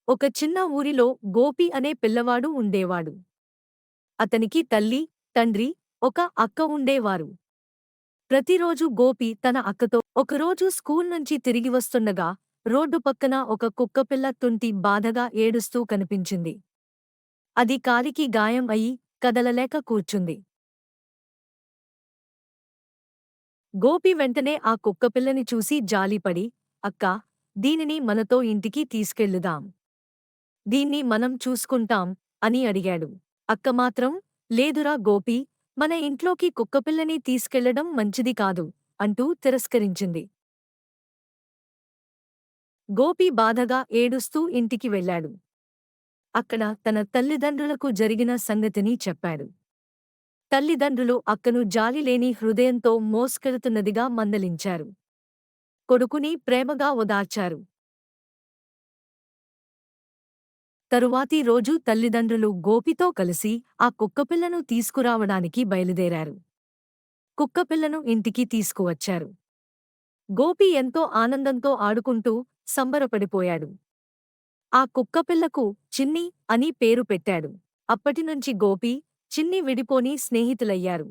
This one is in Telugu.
ఒక చిన్న ఊరిలో గోపి అనే పిల్లవాడు ఉండేవాడు. అతనికి తల్లి, తండ్రి, ఒక అక్క ఉండేవారు. ప్రతిరోజు గోపి తన అక్కతో ఒకరోజు స్కూల్ నుంచి తిరిగి వస్తుండగా రోడ్డు పక్కన ఒక కుక్కపిల్ల తుంటి బాధగా ఏడుస్తూ కనిపించింది. అది కాలికి గాయం అయి కదలలేక కూర్చుంది. గోపి వెంటనే ఆ కుక్కపిల్లని చూసి జాలిపడి, అక్కా, దీనిని మనతో ఇంటికి తీసుకెళ్ళుదాం. దీన్ని మనం చూసుకుంటాం అని అడిగాడు. అక్క మాత్రం, లేదురా గోపీ, మన ఇంట్లోకి కుక్కపిల్లని తీసుకెళ్లడం మంచిది కాదు అంటూ తిరస్కరించింది. గోపి బాధగా ఏడుస్తూ ఇంటికి వెళ్ళాడు. అక్కడ తన తల్లిదండ్రులకు జరిగిన సంగతిని చెప్పాడు. తల్లిదండ్రులు అక్కను జాలిలేని హృదయంతో మోసుకెళుతున్నదిగా మందలించారు. కొడుకుని ప్రేమగా ఓదార్చారు. తరువాతి రోజు తల్లిదండ్రులు గోపితో కలిసి ఆ కుక్కపిల్లను తీసుకురావడానికి బయలుదేరారు. కుక్కపిల్లను ఇంటికి తీసుకువచ్చారు. గోపి ఎంతో ఆనందంతో ఆడుకుంటూ సంబరపడిపోయాడు. ఆ కుక్కపిల్లకు చిన్ని అని పేరు పెట్టాడు. అప్పటినుంచి గోపి, చిన్ని విడిపోని స్నేహితులయ్యారు.